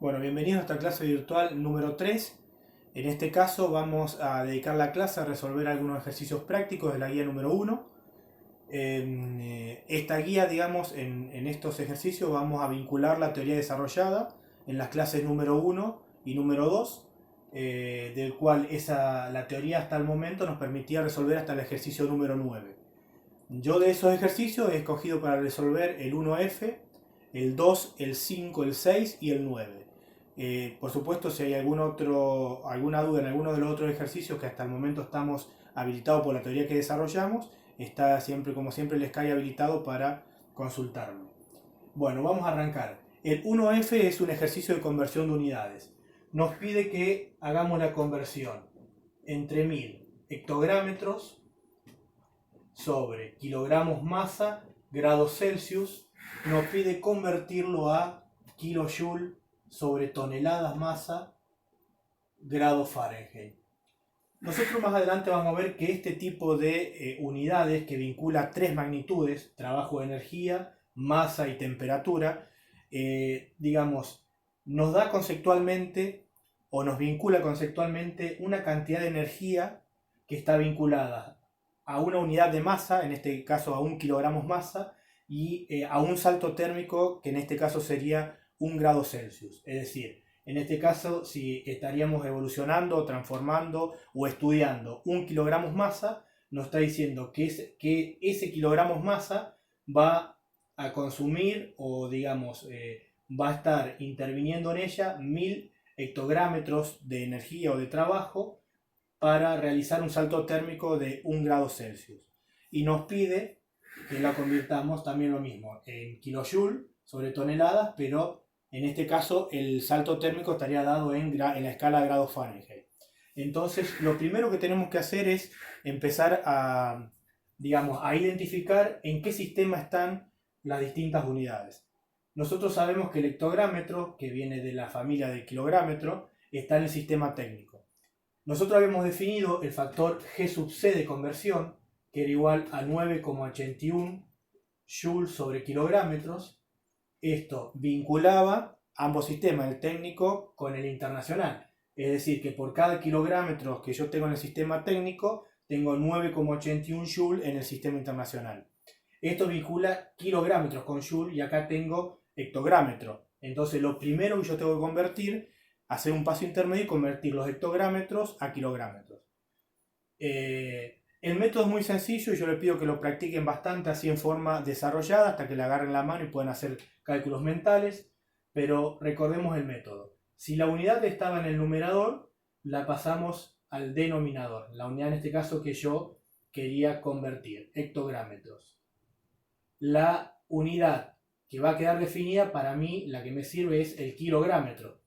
Bueno, bienvenidos a esta clase virtual número 3. En este caso vamos a dedicar la clase a resolver algunos ejercicios prácticos de la guía número 1. En esta guía, digamos, en estos ejercicios vamos a vincular la teoría desarrollada en las clases número 1 y número 2, del cual la teoría hasta el momento nos permitía resolver hasta el ejercicio número 9. Yo de esos ejercicios he escogido para resolver el 1F, el 2, el 5, el 6 y el 9. Por supuesto, si hay alguna duda en alguno de los otros ejercicios que hasta el momento estamos habilitados por la teoría que desarrollamos, está siempre, como siempre, les cae habilitado para consultarlo. Bueno, vamos a arrancar. El 1F es un ejercicio de conversión de unidades. Nos pide que hagamos la conversión entre 1000 hectográmetros sobre kilogramos masa, grados Celsius. Nos pide convertirlo a kilojoule sobre toneladas masa, grado Fahrenheit. Nosotros más adelante vamos a ver que este tipo de unidades que vincula tres magnitudes, trabajo de energía, masa y temperatura, digamos, nos da conceptualmente o nos vincula conceptualmente una cantidad de energía que está vinculada a una unidad de masa, en este caso a 1 kilogramos masa, y a un salto térmico que en este caso sería 1 grado Celsius. Es decir, en este caso, si estaríamos evolucionando, transformando o estudiando 1 kilogramos masa, nos está diciendo que ese kilogramos masa va a consumir o digamos va a estar interviniendo en ella 1000 hectográmetros de energía o de trabajo para realizar un salto térmico de 1 grado Celsius. Y nos pide que la convirtamos también lo mismo en kilojoule sobre toneladas, pero en este caso el salto térmico estaría dado en la escala de grados Fahrenheit. Entonces lo primero que tenemos que hacer es empezar a, digamos, a identificar en qué sistema están las distintas unidades. Nosotros sabemos que el hectográmetro, que viene de la familia del kilográmetro, está en el sistema técnico. Nosotros habíamos definido el factor G sub C de conversión, que era igual a 9,81 joules sobre kilográmetros. Esto vinculaba ambos sistemas, el técnico con el internacional. Es decir, que por cada kilográmetro que yo tengo en el sistema técnico, tengo 9,81 joules en el sistema internacional. Esto vincula kilográmetros con joule y acá tengo hectográmetro. Entonces lo primero que yo tengo que convertir, hacer un paso intermedio y convertir los hectográmetros a kilográmetros. El método es muy sencillo y yo les pido que lo practiquen bastante así en forma desarrollada hasta que le agarren la mano y puedan hacer cálculos mentales, pero recordemos el método. Si la unidad estaba en el numerador, la pasamos al denominador, la unidad en este caso que yo quería convertir, hectográmetros. La unidad que va a quedar definida para mí, la que me sirve es el kilográmetro.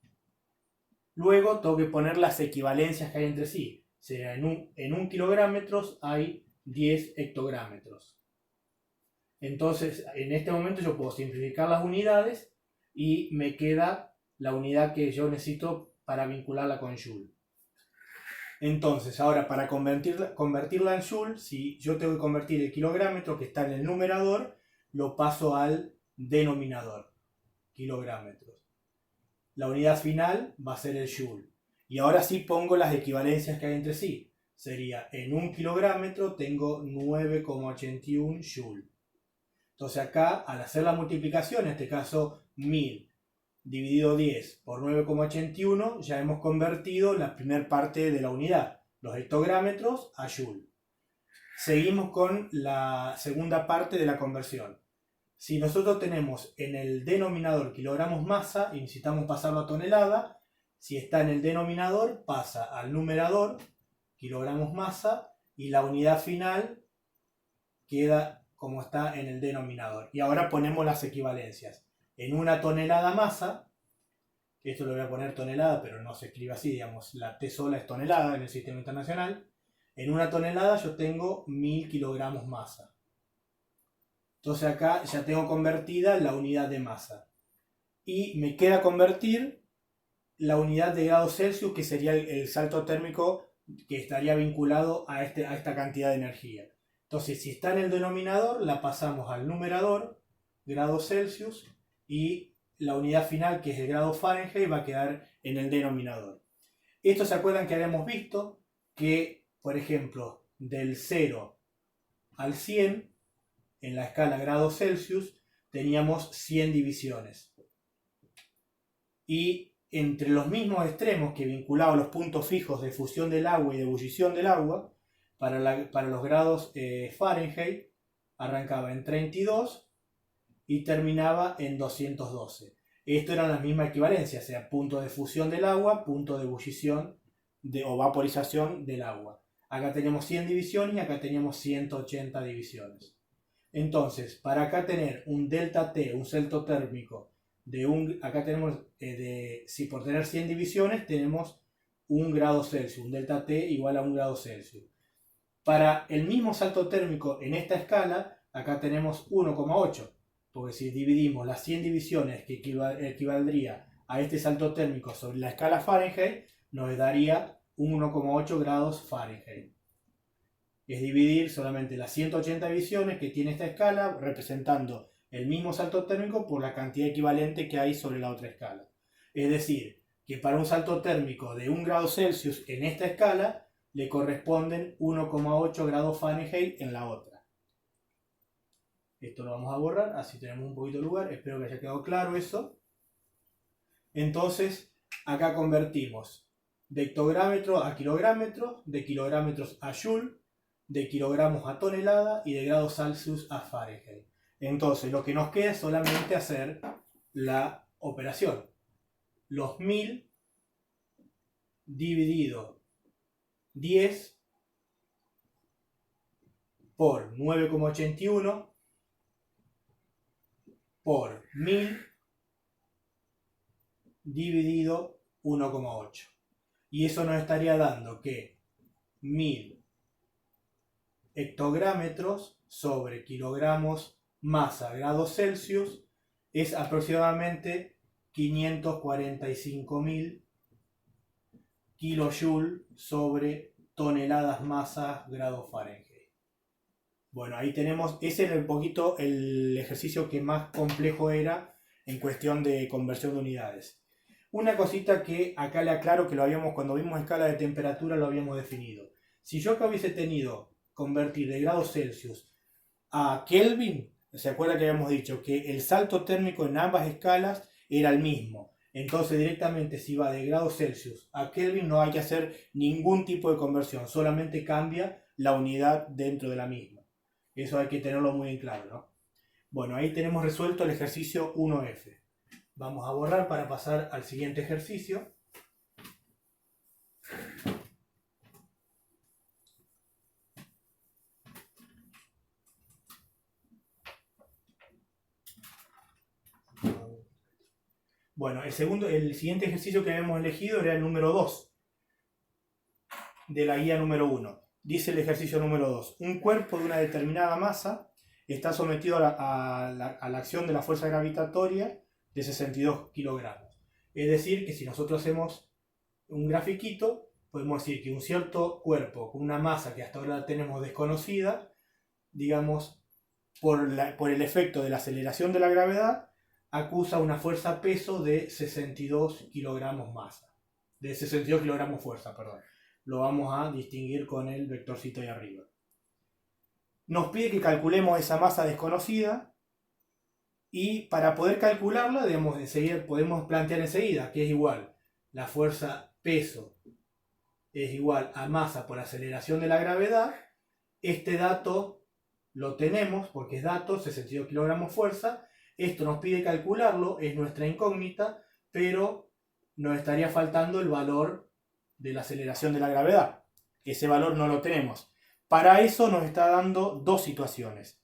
Luego tengo que poner las equivalencias que hay entre sí. O sea, en un kilográmetros hay 10 hectográmetros. Entonces, en este momento yo puedo simplificar las unidades y me queda la unidad que yo necesito para vincularla con joule. Entonces, ahora para convertirla en joule, si yo tengo que convertir el kilográmetro que está en el numerador, lo paso al denominador, kilográmetros. La unidad final va a ser el joule. Y ahora sí pongo las equivalencias que hay entre sí. Sería en 1 kilográmetro tengo 9,81 joule. Entonces acá, al hacer la multiplicación, en este caso 1000 dividido 10 por 9,81, ya hemos convertido la primera parte de la unidad, los hectográmetros, a joule. Seguimos con la segunda parte de la conversión. Si nosotros tenemos en el denominador kilogramos masa y necesitamos pasarlo a tonelada, si está en el denominador pasa al numerador, kilogramos masa, y la unidad final queda como está en el denominador. Y ahora ponemos las equivalencias. En una tonelada masa, esto lo voy a poner tonelada, pero no se escribe así, digamos, la T sola es tonelada en el sistema internacional. En una tonelada yo tengo 1000 kilogramos masa. Entonces acá ya tengo convertida la unidad de masa. Y me queda convertir la unidad de grados Celsius, que sería el salto térmico que estaría vinculado a esta cantidad de energía. Entonces, si está en el denominador, la pasamos al numerador, grados Celsius, y la unidad final, que es el grado Fahrenheit, va a quedar en el denominador. Esto se acuerdan que habíamos visto que, por ejemplo, del 0 al 100, en la escala grados Celsius, teníamos 100 divisiones. Y entre los mismos extremos que vinculaban los puntos fijos de fusión del agua y de ebullición del agua, para los grados Fahrenheit, arrancaba en 32 y terminaba en 212. Esto era la misma equivalencia, o sea, punto de fusión del agua, punto de ebullición o vaporización del agua. Acá teníamos 100 divisiones y acá teníamos 180 divisiones. Entonces, para acá tener un delta T, un salto térmico, acá tenemos, si por tener 100 divisiones, tenemos 1 grado Celsius, un delta T igual a 1 grado Celsius. Para el mismo salto térmico en esta escala, acá tenemos 1,8, porque si dividimos las 100 divisiones que equivaldría a este salto térmico sobre la escala Fahrenheit, nos daría 1,8 grados Fahrenheit. Es dividir solamente las 180 divisiones que tiene esta escala, representando el mismo salto térmico por la cantidad equivalente que hay sobre la otra escala. Es decir, que para un salto térmico de 1 grado Celsius en esta escala, le corresponden 1,8 grados Fahrenheit en la otra. Esto lo vamos a borrar, así tenemos un poquito de lugar. Espero que haya quedado claro eso. Entonces, acá convertimos de hectográmetro a kilográmetro, de kilográmetros a joule, de kilogramos a tonelada y de grados Celsius a Fahrenheit. Entonces, lo que nos queda es solamente hacer la operación. Los 1000 dividido 10 por 9,81 por 1000 dividido 1,8. Y eso nos estaría dando que 1000 hectográmetros sobre kilogramos masa grados Celsius es aproximadamente 545.000 kilojoules sobre toneladas masa grados Fahrenheit. Bueno, ahí tenemos, ese era un poquito el ejercicio que más complejo era en cuestión de conversión de unidades. Una cosita que acá le aclaro que lo habíamos, cuando vimos escala de temperatura lo habíamos definido. Si yo acá hubiese tenido convertir de grados Celsius a Kelvin, ¿se acuerda que habíamos dicho que el salto térmico en ambas escalas era el mismo? Entonces directamente si va de grados Celsius a Kelvin no hay que hacer ningún tipo de conversión, solamente cambia la unidad dentro de la misma. Eso hay que tenerlo muy en claro, ¿no? Bueno, ahí tenemos resuelto el ejercicio 1F. Vamos a borrar para pasar al siguiente ejercicio. Bueno, el siguiente ejercicio que habíamos elegido era el número 2 de la guía número 1. Dice el ejercicio número 2. Un cuerpo de una determinada masa está sometido a la acción de la fuerza gravitatoria de 62 kilogramos. Es decir, que si nosotros hacemos un grafiquito, podemos decir que un cierto cuerpo con una masa que hasta ahora tenemos desconocida, digamos, por el efecto de la aceleración de la gravedad, acusa una fuerza peso de 62 kilogramos masa. De 62 kilogramos fuerza, perdón. Lo vamos a distinguir con el vectorcito ahí arriba. Nos pide que calculemos esa masa desconocida y para poder calcularla podemos plantear enseguida que es igual la fuerza peso es igual a masa por aceleración de la gravedad. Este dato lo tenemos porque es dato, 62 kilogramos fuerza. Esto nos pide calcularlo, es nuestra incógnita, pero nos estaría faltando el valor de la aceleración de la gravedad. Ese valor no lo tenemos. Para eso nos está dando dos situaciones,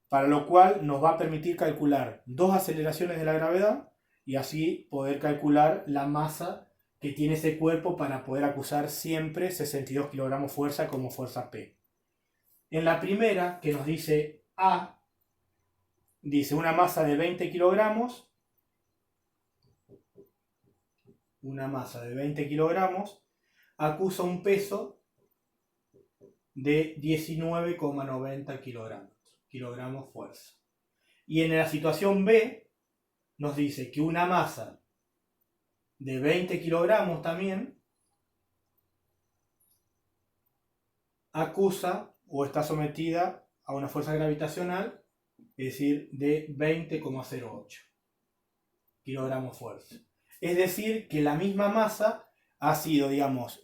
para lo cual nos va a permitir calcular dos aceleraciones de la gravedad y así poder calcular la masa que tiene ese cuerpo para poder acusar siempre 62 kilogramos fuerza como fuerza P. En la primera, que nos dice A, dice una masa de 20 kilogramos, acusa un peso de 19,90 kilogramos fuerza. Y en la situación B, nos dice que una masa de 20 kilogramos también acusa o está sometida a una fuerza gravitacional, es decir, de 20,08 kilogramos fuerza. Es decir, que la misma masa ha sido, digamos,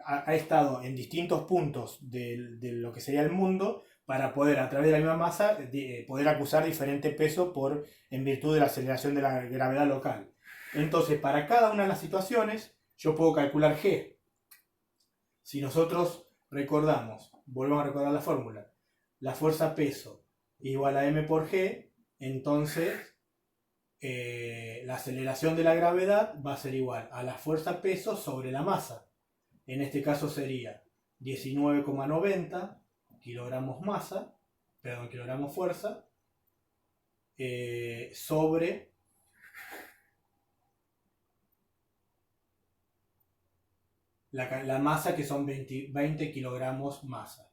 ha estado en distintos puntos de lo que sería el mundo para poder, a través de la misma masa, poder acusar diferente peso en virtud de la aceleración de la gravedad local. Entonces, para cada una de las situaciones, yo puedo calcular G. Si nosotros recordamos, volvemos a recordar la fórmula, la fuerza peso igual a m por g, entonces la aceleración de la gravedad va a ser igual a la fuerza peso sobre la masa. En este caso sería 19,90 kilogramos masa, perdón, kilogramos fuerza, sobre la masa, que son 20 kilogramos masa.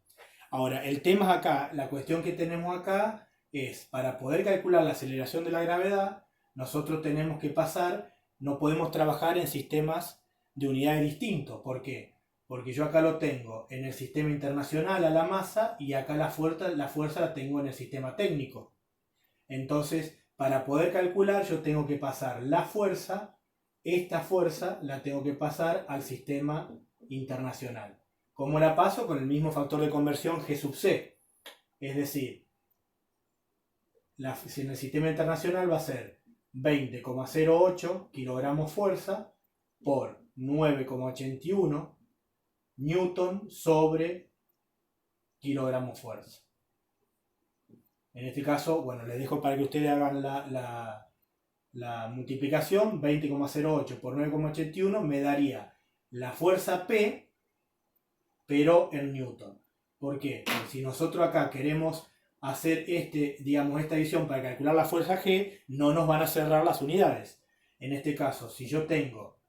Ahora, el tema acá, la cuestión que tenemos acá es, para poder calcular la aceleración de la gravedad, nosotros tenemos que pasar, no podemos trabajar en sistemas de unidades distintos. ¿Por qué? Porque yo acá lo tengo en el sistema internacional a la masa y acá la fuerza la tengo en el sistema técnico. Entonces, para poder calcular yo tengo que pasar la fuerza, esta fuerza la tengo que pasar al sistema internacional. ¿Cómo la paso? Con el mismo factor de conversión G sub C. Es decir, en el sistema internacional va a ser 20,08 kilogramos fuerza por 9,81 newton sobre kilogramos fuerza. En este caso, bueno, les dejo para que ustedes hagan la multiplicación. 20,08 por 9,81 me daría la fuerza P, pero en newton. ¿Por qué? Porque si nosotros acá queremos hacer esta división para calcular la fuerza G, no nos van a cerrar las unidades. En este caso, si yo tengo,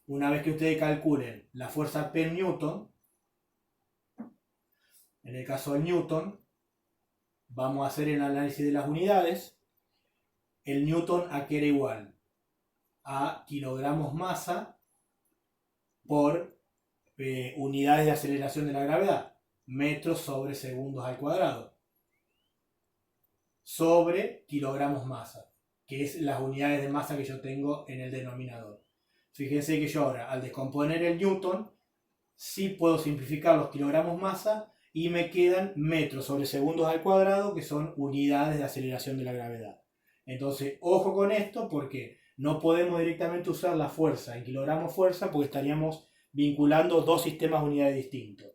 una vez que ustedes calculen la fuerza P en newton, en el caso del newton, vamos a hacer el análisis de las unidades. El newton aquí era igual a kilogramos masa por unidades de aceleración de la gravedad, metros sobre segundos al cuadrado, sobre kilogramos masa, que es las unidades de masa que yo tengo en el denominador. Fíjense que yo ahora, al descomponer el newton, sí puedo simplificar los kilogramos masa y me quedan metros sobre segundos al cuadrado, que son unidades de aceleración de la gravedad. Entonces, ojo con esto, porque no podemos directamente usar la fuerza en kilogramos fuerza, porque estaríamos vinculando dos sistemas de unidades distintos.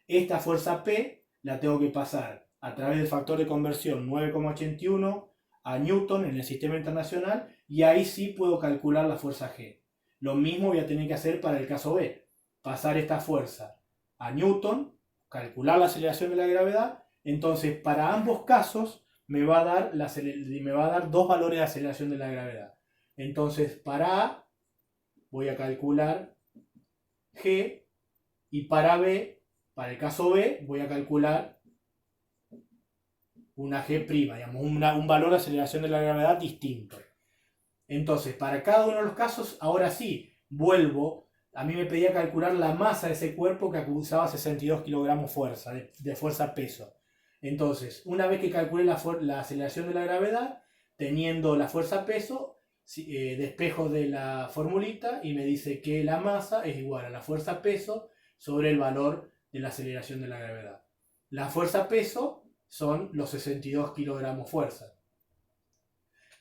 Esta fuerza P la tengo que pasar a través del factor de conversión 9,81 a newton en el sistema internacional, y ahí sí puedo calcular la fuerza G. Lo mismo voy a tener que hacer para el caso B. Pasar esta fuerza a newton, calcular la aceleración de la gravedad. Entonces, para ambos casos me va a dar dos valores de aceleración de la gravedad. Entonces, para A voy a calcular G, y para B, para el caso B, voy a calcular una G', digamos, un valor de aceleración de la gravedad distinto. Entonces, para cada uno de los casos, ahora sí, vuelvo. A mí me pedía calcular la masa de ese cuerpo que acusaba 62 kilogramos fuerza, de fuerza-peso. Entonces, una vez que calculé la aceleración de la gravedad, teniendo la fuerza-peso, despejo de la formulita y me dice que la masa es igual a la fuerza-peso sobre el valor de la aceleración de la gravedad. La fuerza-peso son los 62 kilogramos fuerza.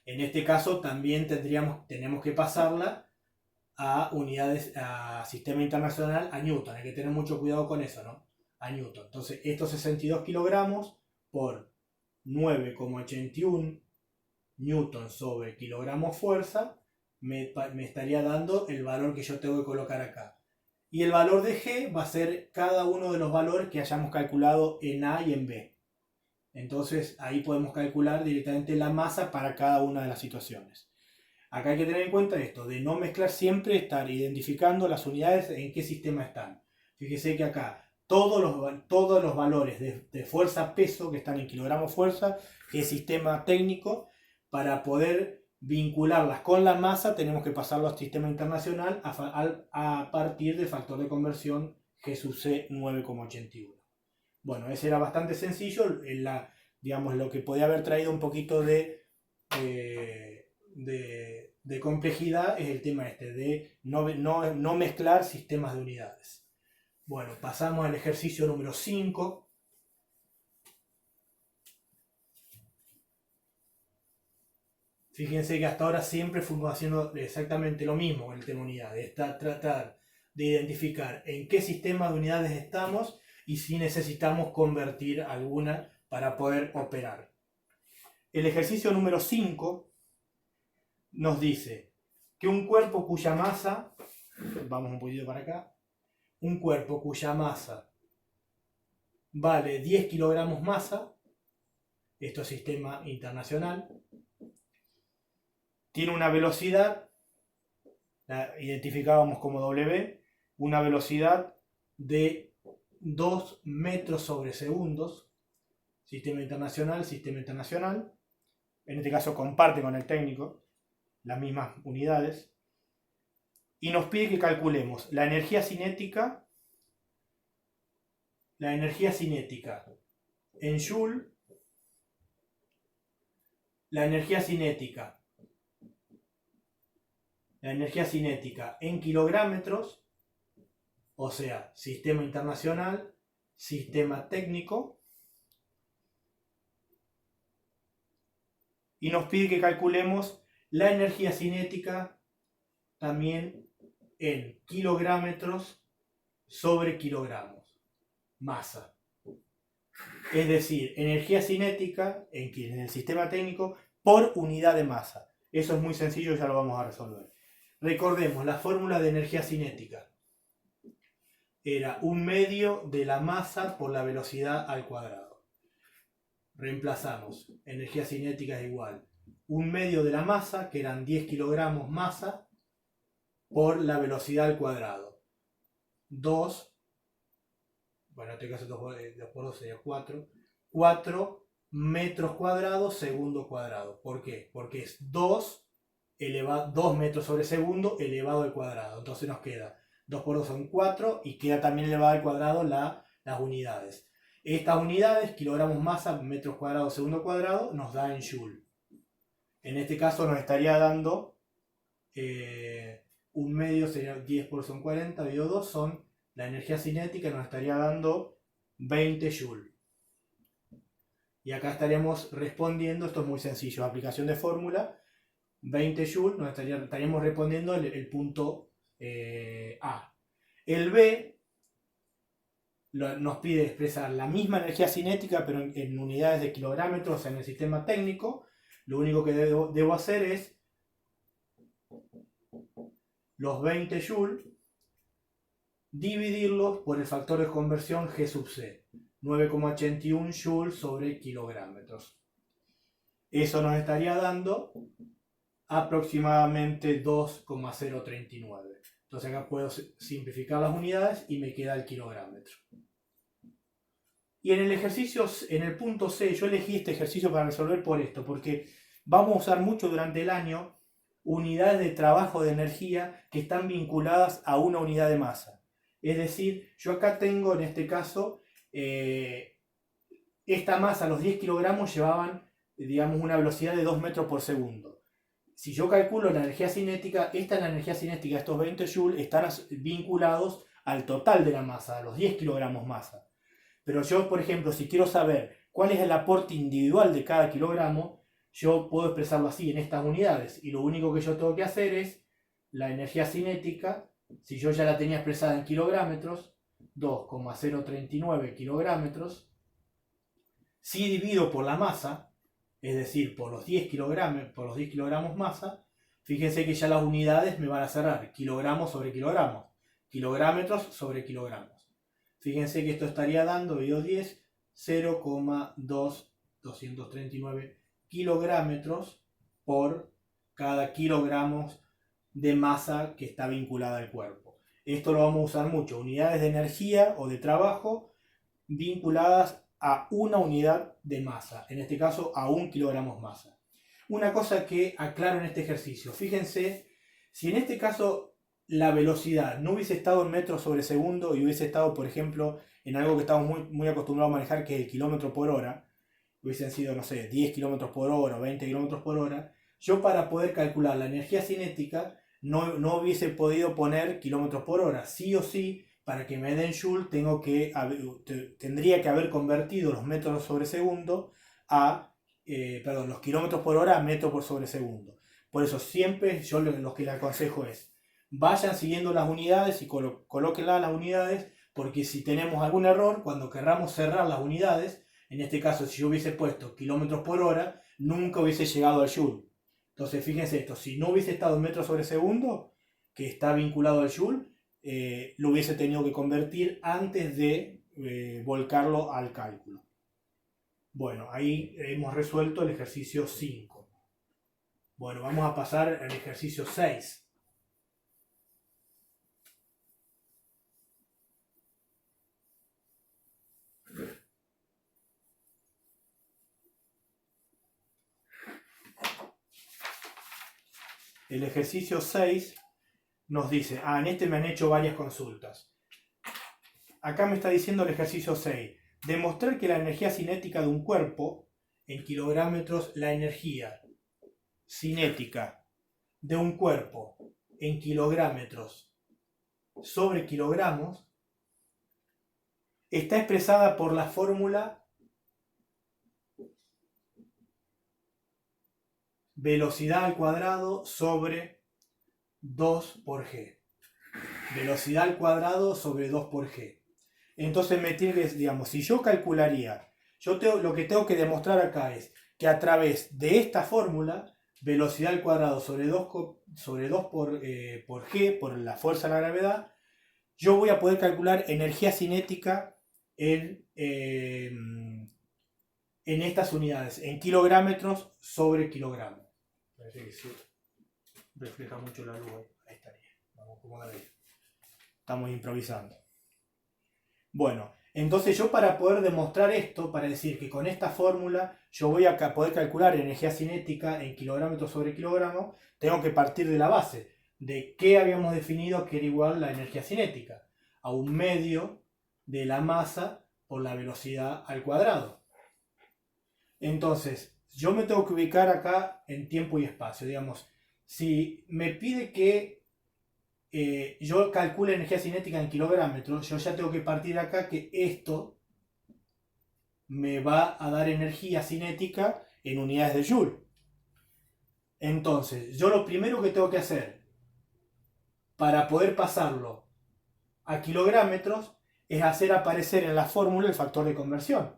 En este caso también tenemos que pasarla a unidades, a sistema internacional, a newton. Hay que tener mucho cuidado con eso, ¿no? A newton. Entonces, estos 62 kilogramos por 9,81 newton sobre kilogramos fuerza me estaría dando el valor que yo tengo que colocar acá. Y el valor de G va a ser cada uno de los valores que hayamos calculado en A y en B. Entonces, ahí podemos calcular directamente la masa para cada una de las situaciones. Acá hay que tener en cuenta esto, de no mezclar, siempre estar identificando las unidades en qué sistema están. Fíjese que acá todos los valores de fuerza-peso que están en kilogramos fuerza, que es sistema técnico, para poder vincularlas con la masa, tenemos que pasarlo al sistema internacional a partir del factor de conversión G sub C 9,81. Bueno, ese era bastante sencillo. Digamos, lo que podía haber traído un poquito de complejidad es el tema de no mezclar sistemas de unidades. Bueno, pasamos al ejercicio número 5. Fíjense que hasta ahora siempre fuimos haciendo exactamente lo mismo con el tema unidades. Tratar de identificar en qué sistema de unidades estamos y si necesitamos convertir alguna para poder operar. El ejercicio número 5 nos dice que un cuerpo cuya masa, vamos un poquito para acá, un cuerpo cuya masa vale 10 kilogramos masa, esto es sistema internacional, tiene una velocidad, la identificábamos como W, una velocidad de 2 metros sobre segundos, sistema internacional, en este caso comparte con el técnico las mismas unidades, y nos pide que calculemos la energía cinética en Joule, la energía cinética en kilográmetros, o sea, sistema internacional, sistema técnico, y nos pide que calculemos la energía cinética también en kilográmetros sobre kilogramos, masa. Es decir, energía cinética en el sistema técnico por unidad de masa. Eso es muy sencillo, ya lo vamos a resolver. Recordemos, la fórmula de energía cinética era 1/2 de la masa por la velocidad al cuadrado. Reemplazamos, energía cinética es igual 1/2 de la masa, que eran 10 kilogramos masa, por la velocidad al cuadrado. 2, bueno, en este caso 2 por 2 sería 4 metros cuadrados segundo cuadrado. ¿Por qué? Porque es 2 metros sobre segundo elevado al cuadrado. Entonces nos queda 2 por 2 son 4 y queda también elevado al cuadrado las unidades. Estas unidades, kilogramos masa, metros cuadrados segundo cuadrado, nos da en Joule. En este caso nos estaría dando 1/2 sería 10 por son 40, dividido 2 son la energía cinética, nos estaría dando 20 Joule. Y acá estaríamos respondiendo, esto es muy sencillo, aplicación de fórmula, 20 Joule, nos estaríamos respondiendo el punto A. El B nos pide expresar la misma energía cinética, pero en unidades de kilográmetros en el sistema técnico. Lo único que debo hacer es los 20 Joule dividirlos por el factor de conversión G sub C, 9,81 Joule sobre kilográmetros. Eso nos estaría dando aproximadamente 2,039. Entonces acá puedo simplificar las unidades y me queda el kilográmetro. Y en el punto C, yo elegí este ejercicio para resolver por esto, porque vamos a usar mucho durante el año unidades de trabajo de energía que están vinculadas a una unidad de masa. Es decir, yo acá tengo en este caso, esta masa, los 10 kilogramos llevaban, digamos, una velocidad de 2 metros por segundo. Si yo calculo la energía cinética, la energía cinética, estos 20 Joule, están vinculados al total de la masa, a los 10 kilogramos masa. Pero yo, por ejemplo, si quiero saber cuál es el aporte individual de cada kilogramo, yo puedo expresarlo así en estas unidades. Y lo único que yo tengo que hacer es la energía cinética, si yo ya la tenía expresada en kilográmetros, 2,039 kilográmetros, si divido por la masa, es decir, por los 10 kilogramos masa, fíjense que ya las unidades me van a cerrar kilogramos sobre kilogramos, kilográmetros sobre kilogramos. Fíjense que esto estaría dando, dividido 10, 0,239 kilográmetros por cada kilogramos de masa que está vinculada al cuerpo. Esto lo vamos a usar mucho, unidades de energía o de trabajo vinculadas a una unidad de masa, en este caso a 1 kilogramos masa. una cosa que aclaro en este ejercicio. Fíjense, si en este caso la velocidad no hubiese estado en metros sobre segundo y hubiese estado, por ejemplo, en algo que estamos muy acostumbrados a manejar, que es el kilómetro por hora, hubiesen sido, no sé, 10 kilómetros por hora o 20 kilómetros por hora, yo para poder calcular la energía cinética no hubiese podido poner kilómetros por hora. Sí o sí, para que me den Joule, tendría que haber convertido los metros sobre segundo los kilómetros por hora a metros por sobre segundo. Por eso siempre yo lo que les aconsejo es, vayan siguiendo las unidades y colóquenlas las unidades, porque si tenemos algún error, cuando querramos cerrar las unidades, en este caso si yo hubiese puesto kilómetros por hora, nunca hubiese llegado al Joule. Entonces fíjense esto, si no hubiese estado en metros sobre segundo, que está vinculado al Joule, lo hubiese tenido que convertir antes de volcarlo al cálculo. Bueno, ahí hemos resuelto el ejercicio 5. Bueno, vamos a pasar al ejercicio 6. El ejercicio 6 nos dice, en este me han hecho varias consultas. Acá me está diciendo el ejercicio 6, demostrar que la energía cinética de un cuerpo, en kilogramos, la energía cinética de un cuerpo en kilogramos sobre kilogramos, está expresada por la fórmula velocidad al cuadrado sobre 2 por g. Velocidad al cuadrado sobre 2 por g. Entonces me tiene que, digamos, si yo calcularía, lo que tengo que demostrar acá es que a través de esta fórmula, velocidad al cuadrado sobre 2 por g, por la fuerza de la gravedad, yo voy a poder calcular energía cinética en estas unidades, en kilogramos sobre kilogramos. Parece que sí. Refleja mucho la luz. Ahí estaría. Vamos a acomodar ahí. Estamos improvisando. Bueno, entonces yo para poder demostrar esto, para decir que con esta fórmula yo voy a poder calcular energía cinética en kilogramos sobre kilogramos, tengo que partir de la base de qué habíamos definido que era igual la energía cinética, a 1/2 de la masa por la velocidad al cuadrado. Entonces, yo me tengo que ubicar acá en tiempo y espacio. Digamos, si me pide que yo calcule energía cinética en kilogramos, yo ya tengo que partir acá que esto me va a dar energía cinética en unidades de Joule. Entonces, yo lo primero que tengo que hacer para poder pasarlo a kilogramos es hacer aparecer en la fórmula el factor de conversión.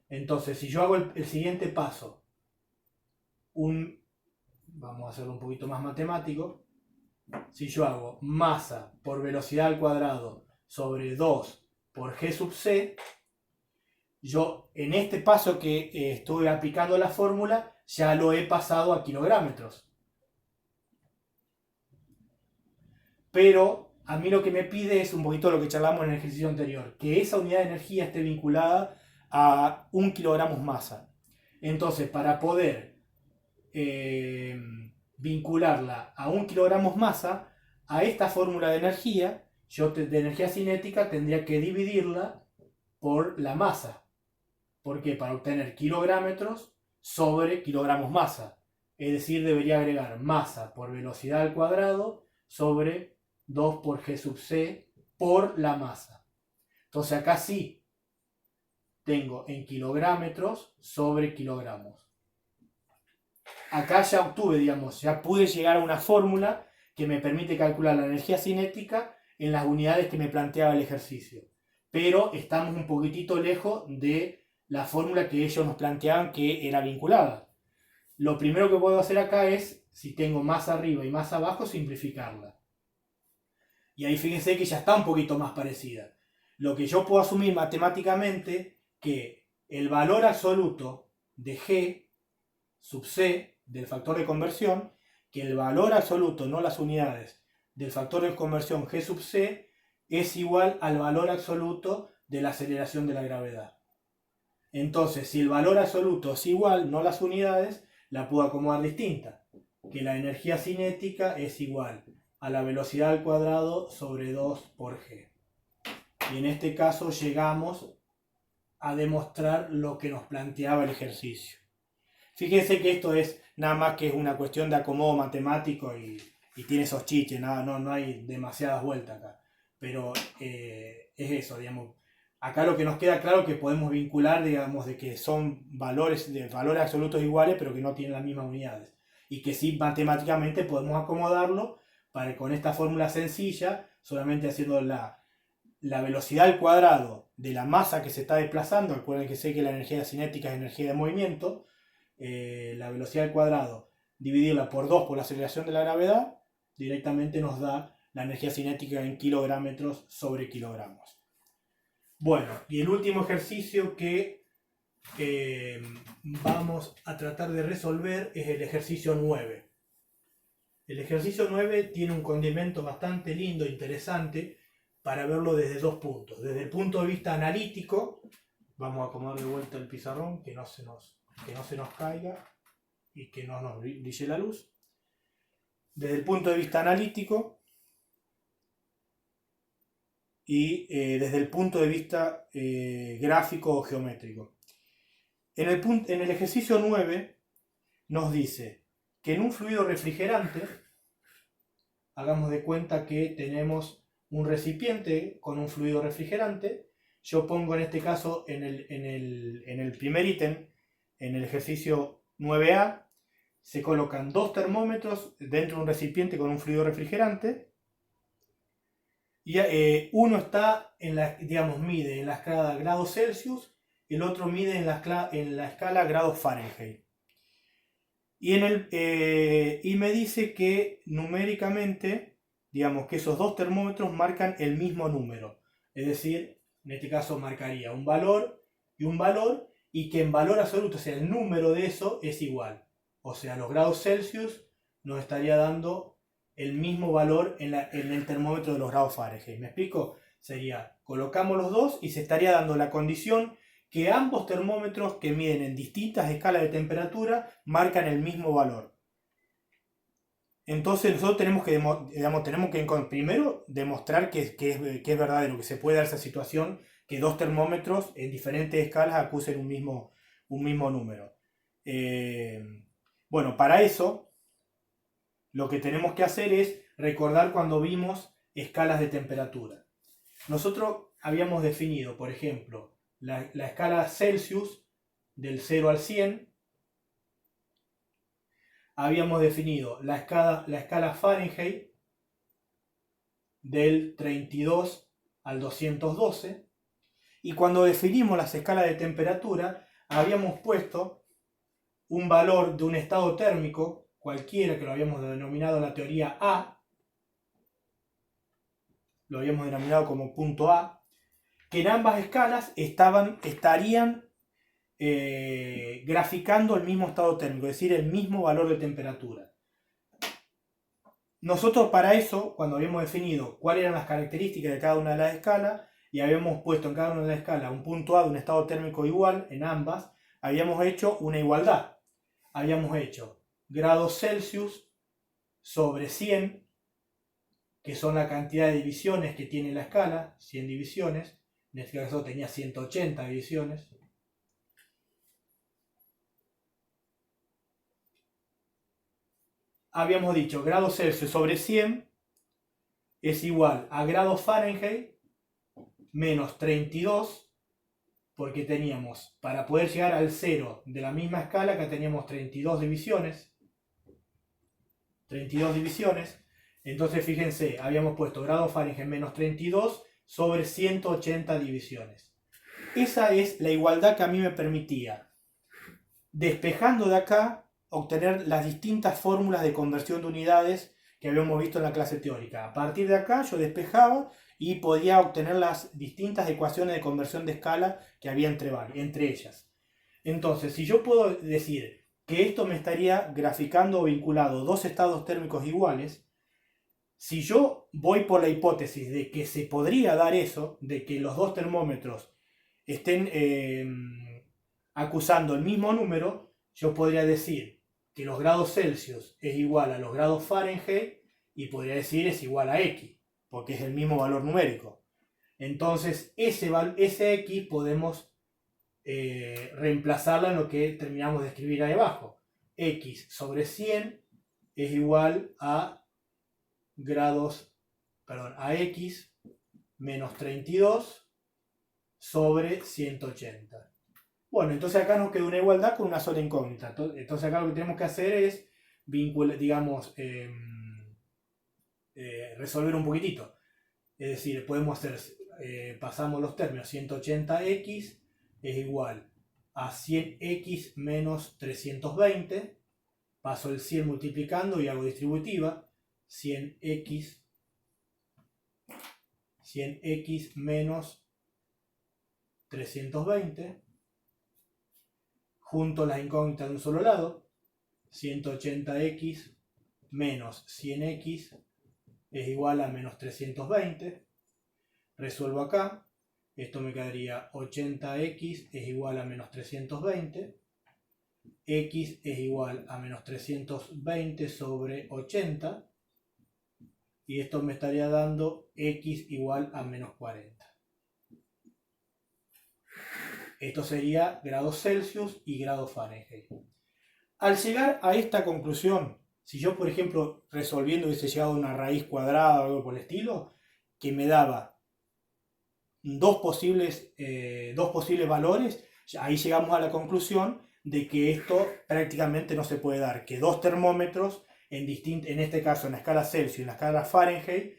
Entonces, si yo hago el siguiente paso, vamos a hacerlo un poquito más matemático, si yo hago masa por velocidad al cuadrado sobre 2 por g sub c, yo en este paso que estuve aplicando la fórmula, ya lo he pasado a kilogramos. Pero a mí lo que me pide es un poquito lo que charlamos en el ejercicio anterior, que esa unidad de energía esté vinculada a 1 kilogramos masa. Entonces, para poder vincularla a 1 kilogramos masa, a esta fórmula de energía, yo de energía cinética tendría que dividirla por la masa. ¿Por qué? Para obtener kilogramos sobre kilogramos masa. Es decir, debería agregar masa por velocidad al cuadrado sobre 2 por g sub c por la masa. Entonces acá sí tengo en kilogramos sobre kilogramos. Acá ya obtuve, digamos, ya pude llegar a una fórmula que me permite calcular la energía cinética en las unidades que me planteaba el ejercicio. Pero estamos un poquitito lejos de la fórmula que ellos nos planteaban que era vinculada. Lo primero que puedo hacer acá es, si tengo más arriba y más abajo, simplificarla. Y ahí fíjense que ya está un poquito más parecida. Lo que yo puedo asumir matemáticamente, que el valor absoluto de G sub C del factor de conversión, que el valor absoluto, no las unidades, del factor de conversión G sub C es igual al valor absoluto de la aceleración de la gravedad. Entonces, si el valor absoluto es igual, no las unidades, la puedo acomodar distinta, que la energía cinética es igual a la velocidad al cuadrado sobre 2 por g. Y en este caso llegamos a demostrar lo que nos planteaba el ejercicio. Fíjense que esto es nada más que una cuestión de acomodo matemático y tiene esos chiches, no hay demasiadas vueltas acá. Pero es eso, digamos. Acá lo que nos queda claro es que podemos vincular, digamos, de que son valores absolutos iguales, pero que no tienen las mismas unidades. Y que sí, matemáticamente podemos acomodarlo para que con esta fórmula sencilla, solamente haciendo la velocidad al cuadrado de la masa que se está desplazando, recuerden que sé que la energía cinética es energía de movimiento, la velocidad al cuadrado, dividirla por 2 por la aceleración de la gravedad, directamente nos da la energía cinética en kilogramos sobre kilogramos. Bueno, y el último ejercicio que vamos a tratar de resolver es el ejercicio 9. El ejercicio 9 tiene un condimento bastante lindo, interesante, para verlo desde dos puntos. Desde el punto de vista analítico, vamos a acomodar de vuelta el pizarrón, que no se nos caiga y que no nos brille la luz. Desde el punto de vista analítico y desde el punto de vista gráfico o geométrico. En el ejercicio 9 nos dice que en un fluido refrigerante, hagamos de cuenta que tenemos un recipiente con un fluido refrigerante. Yo pongo en este caso en el primer ítem, en el ejercicio 9A, se colocan dos termómetros dentro de un recipiente con un fluido refrigerante. Y uno está mide en la escala grados Celsius, el otro mide en la escala grados Fahrenheit. Y me dice que numéricamente, digamos que esos dos termómetros marcan el mismo número. Es decir, en este caso marcaría un valor y un valor, y que en valor absoluto, o sea, el número de eso es igual. O sea, los grados Celsius nos estaría dando el mismo valor en el termómetro de los grados Fahrenheit. ¿Me explico? Sería, colocamos los dos y se estaría dando la condición que ambos termómetros que miden en distintas escalas de temperatura marcan el mismo valor. Entonces nosotros tenemos que primero demostrar que es verdadero, que se puede dar esa situación, que dos termómetros en diferentes escalas acusen un mismo número. Bueno, para eso lo que tenemos que hacer es recordar cuando vimos escalas de temperatura. Nosotros habíamos definido, por ejemplo, la escala Celsius del 0 al 100. Habíamos definido la escala Fahrenheit del 32 al 212. Y cuando definimos las escalas de temperatura, habíamos puesto un valor de un estado térmico cualquiera, que lo habíamos denominado la teoría A, lo habíamos denominado como punto A, que en ambas escalas estarían graficando el mismo estado térmico, es decir, el mismo valor de temperatura. Nosotros para eso, cuando habíamos definido cuáles eran las características de cada una de las escalas, y habíamos puesto en cada una de las escalas un punto A de un estado térmico igual en ambas, habíamos hecho una igualdad. Habíamos hecho grados Celsius sobre 100, que son la cantidad de divisiones que tiene la escala, 100 divisiones, en este caso tenía 180 divisiones. Habíamos dicho grados Celsius sobre 100 es igual a grados Fahrenheit menos 32, porque teníamos, para poder llegar al 0 de la misma escala, que teníamos 32 divisiones. 32 divisiones. Entonces fíjense, habíamos puesto grados Fahrenheit menos 32 sobre 180 divisiones. Esa es la igualdad que a mí me permitía, despejando de acá, obtener las distintas fórmulas de conversión de unidades que habíamos visto en la clase teórica. A partir de acá yo despejaba y podía obtener las distintas ecuaciones de conversión de escala que había entre ellas. Entonces, si yo puedo decir que esto me estaría graficando o vinculado dos estados térmicos iguales, si yo voy por la hipótesis de que se podría dar eso, de que los dos termómetros estén acusando el mismo número, yo podría decir que los grados Celsius es igual a los grados Fahrenheit y podría decir es igual a X, porque es el mismo valor numérico. Entonces ese X podemos reemplazarla en lo que terminamos de escribir ahí abajo. X sobre 100 es igual a X menos 32 sobre 180. Bueno, entonces acá nos queda una igualdad con una sola incógnita. Entonces acá lo que tenemos que hacer es resolver un poquitito. Es decir, podemos hacer, pasamos los términos, 180x es igual a 100x menos 320. Paso el 100 multiplicando y hago distributiva. 100x menos 320. Junto las incógnitas de un solo lado. 180x menos 100x es igual a menos 320. Resuelvo acá. Esto me quedaría 80x es igual a menos 320. X es igual a menos 320 sobre 80. Y esto me estaría dando X igual a menos 40. Esto sería grados Celsius y grados Fahrenheit. Al llegar a esta conclusión, si yo, por ejemplo, resolviendo hubiese llegado a una raíz cuadrada o algo por el estilo, que me daba dos posibles valores, ahí llegamos a la conclusión de que esto prácticamente no se puede dar, que dos termómetros, en este caso en la escala Celsius y en la escala Fahrenheit,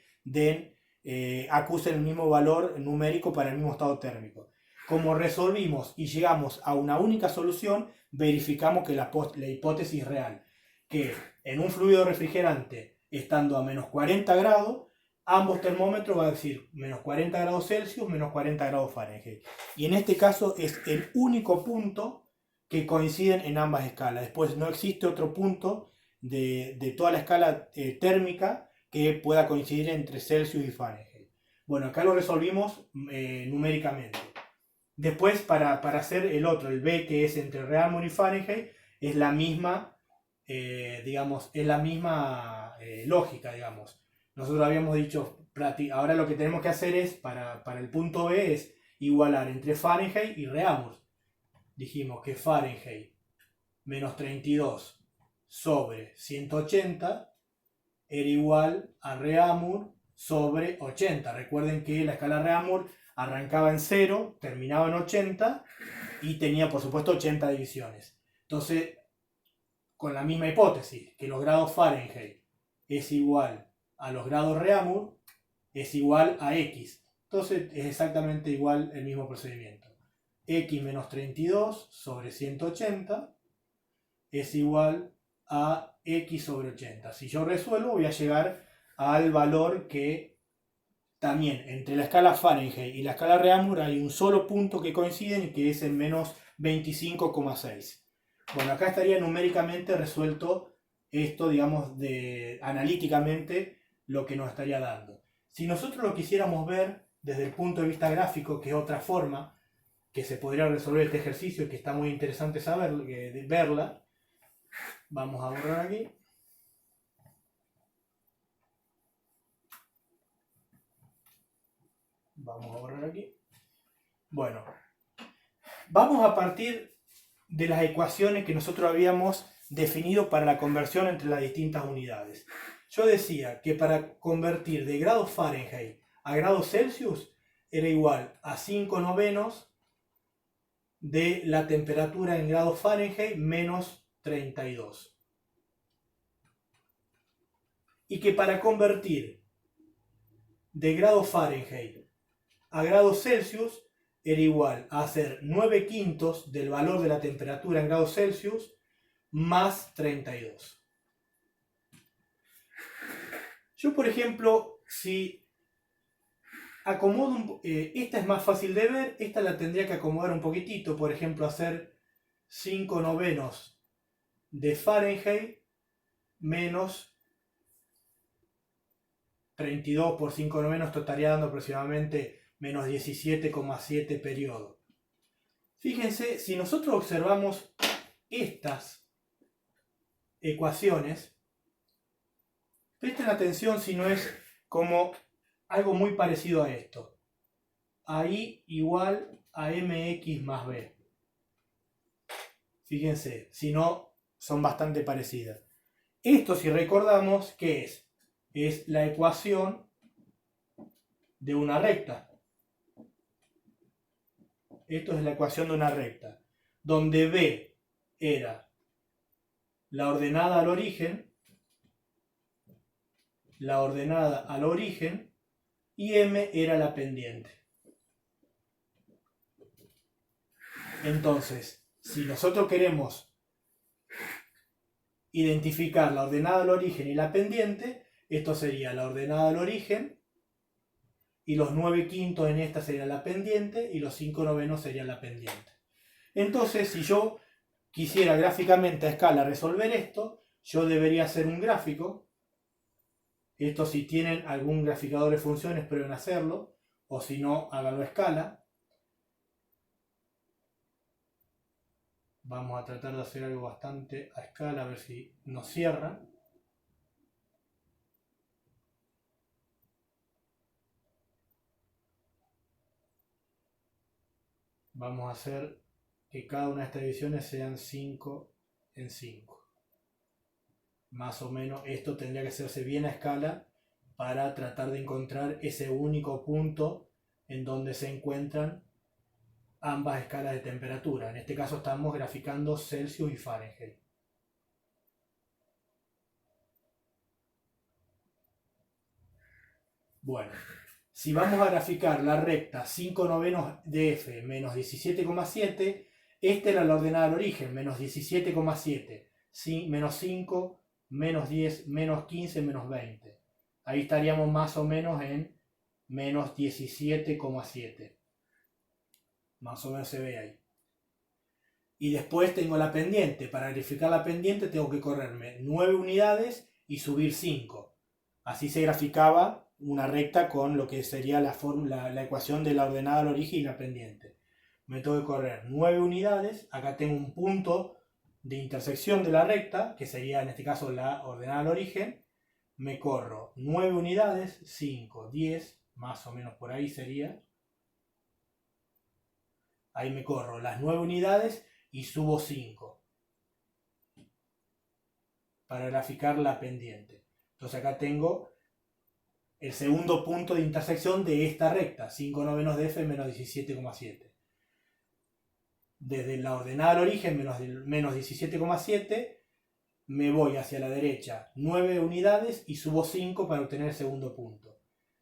acusen el mismo valor numérico para el mismo estado térmico. Como resolvimos y llegamos a una única solución, verificamos que la hipótesis es real, que en un fluido refrigerante, estando a menos 40 grados, ambos termómetros van a decir menos 40 grados Celsius, menos 40 grados Fahrenheit. Y en este caso es el único punto que coinciden en ambas escalas. Después no existe otro punto de toda la escala térmica que pueda coincidir entre Celsius y Fahrenheit. Bueno, acá lo resolvimos numéricamente. Después, para hacer el otro, el B, que es entre Reaumur y Fahrenheit, es la misma, lógica, digamos. Nosotros habíamos dicho, ahora lo que tenemos que hacer es, para el punto B, es igualar entre Fahrenheit y Reaumur. Dijimos que Fahrenheit menos 32 sobre 180 era igual a Reaumur sobre 80. Recuerden que la escala Reaumur arrancaba en 0, terminaba en 80 y tenía por supuesto 80 divisiones. Entonces, con la misma hipótesis, que los grados Fahrenheit es igual a los grados Reaumur, es igual a X. Entonces es exactamente igual el mismo procedimiento. X menos 32 sobre 180 es igual a X sobre 80. Si yo resuelvo voy a llegar al valor que también entre la escala Fahrenheit y la escala Reaumur hay un solo punto que coinciden y que es el menos 25,6. Bueno, acá estaría numéricamente resuelto esto, digamos, analíticamente lo que nos estaría dando. Si nosotros lo quisiéramos ver desde el punto de vista gráfico, que es otra forma que se podría resolver este ejercicio, que está muy interesante verla, vamos a borrar aquí. Vamos a borrar aquí. Bueno, vamos a partir de las ecuaciones que nosotros habíamos definido para la conversión entre las distintas unidades. Yo decía que para convertir de grados Fahrenheit a grados Celsius era igual a 5/9 de la temperatura en grados Fahrenheit menos 32. Y que para convertir de grados Fahrenheit a grados Celsius era igual a hacer 9/5 del valor de la temperatura en grados Celsius más 32. Yo, por ejemplo, si acomodo, esta es más fácil de ver, esta la tendría que acomodar un poquitito, por ejemplo, hacer 5/9 de Fahrenheit menos 32 por 5/9, esto estaría dando aproximadamente menos 17,7 periodo. Fíjense, si nosotros observamos estas ecuaciones, presten atención si no es como algo muy parecido a esto. A y igual a mx más b. Fíjense, si no, son bastante parecidas. Esto, si recordamos, ¿qué es? Es la ecuación de una recta. Esto es la ecuación de una recta, donde b era la ordenada al origen, y m era la pendiente. Entonces, si nosotros queremos identificar la ordenada al origen y la pendiente, esto sería la ordenada al origen, y los 9/5 en esta sería la pendiente, y los 5/9 sería la pendiente. Entonces, si yo quisiera gráficamente a escala resolver esto, yo debería hacer un gráfico. Esto, si tienen algún graficador de funciones, prueben hacerlo, o si no, háganlo a escala. Vamos a tratar de hacer algo bastante a escala, a ver si nos cierra. Vamos a hacer que cada una de estas divisiones sean 5 en 5. Más o menos esto tendría que hacerse bien a escala para tratar de encontrar ese único punto en donde se encuentran ambas escalas de temperatura. En este caso estamos graficando Celsius y Fahrenheit. Bueno, si vamos a graficar la recta 5/9 de f menos 17,7, esta era la ordenada al origen, menos 17,7, menos 5, menos 10, menos 15, menos 20. Ahí estaríamos más o menos en menos 17,7. Más o menos se ve ahí. Y después tengo la pendiente. Para verificar la pendiente tengo que correrme 9 unidades y subir 5. Así se graficaba una recta con lo que sería la ecuación de la ordenada al origen y la pendiente. Me tengo que correr 9 unidades. Acá tengo un punto de intersección de la recta, que sería en este caso la ordenada al origen. Me corro 9 unidades, 5, 10, más o menos por ahí sería. Ahí me corro las 9 unidades y subo 5 para graficar la pendiente. Entonces acá tengo el segundo punto de intersección de esta recta, 5/9 de f menos 17,7. Desde la ordenada al origen, menos 17,7, me voy hacia la derecha 9 unidades y subo 5 para obtener el segundo punto.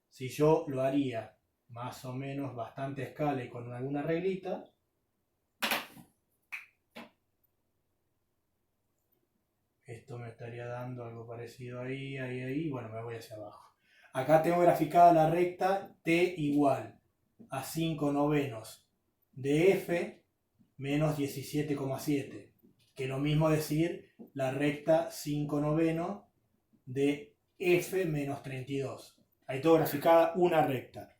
Si yo lo haría más o menos bastante a escala y con alguna reglita, esto me estaría dando algo parecido ahí, bueno, me voy hacia abajo. Acá tengo graficada la recta t igual a 5/9 de f menos 17,7. Que lo mismo decir la recta 5/9 de f menos 32. Ahí tengo graficada una recta.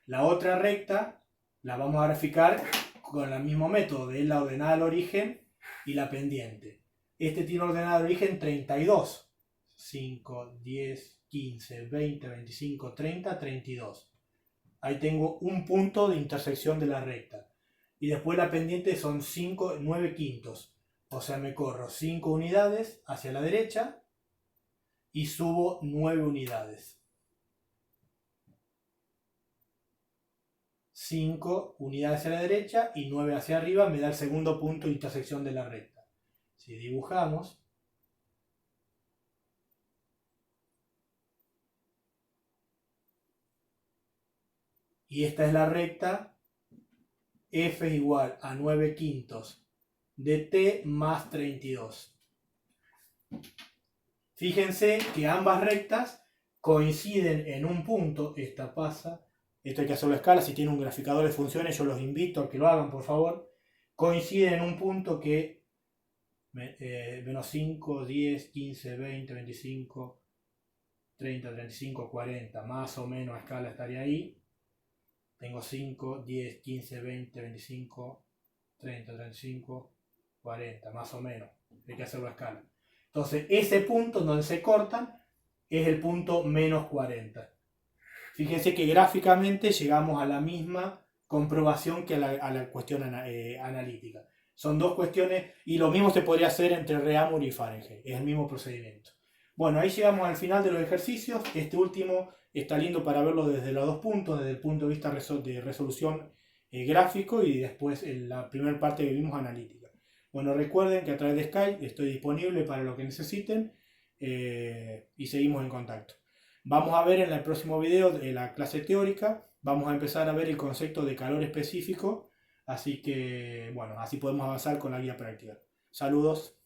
La otra recta la vamos a graficar con el mismo método de la ordenada al origen y la pendiente. Este tiene ordenada al origen 32. 5, 10, 15, 20, 25, 30, 32. Ahí tengo un punto de intersección de la recta. Y después la pendiente son 5, 9/5. O sea, me corro 5 unidades hacia la derecha y subo 9 unidades. 5 unidades hacia la derecha y 9 hacia arriba me da el segundo punto de intersección de la recta. Si dibujamos, y esta es la recta, f es igual a 9/5 de t más 32. Fíjense que ambas rectas coinciden en un punto. Esta pasa, esto hay que hacerlo a escala. Si tienen un graficador de funciones, yo los invito a que lo hagan, por favor. Coinciden en un punto que menos 5, 10, 15, 20, 25, 30, 35, 40, más o menos a escala estaría ahí. Tengo 5, 10, 15, 20, 25, 30, 35, 40, más o menos. Hay que hacerlo a escala. Entonces ese punto donde se cortan es el punto menos 40. Fíjense que gráficamente llegamos a la misma comprobación que a la cuestión analítica. Son dos cuestiones y lo mismo se podría hacer entre Reaumur y Fahrenheit. Es el mismo procedimiento. Bueno, ahí llegamos al final de los ejercicios. Este último está lindo para verlo desde los dos puntos, desde el punto de vista de resolución gráfico y después en la primera parte que vimos analítica. Bueno, recuerden que a través de Skype estoy disponible para lo que necesiten y seguimos en contacto. Vamos a ver en el próximo video de la clase teórica, vamos a empezar a ver el concepto de calor específico, así que bueno, así podemos avanzar con la guía práctica. Saludos.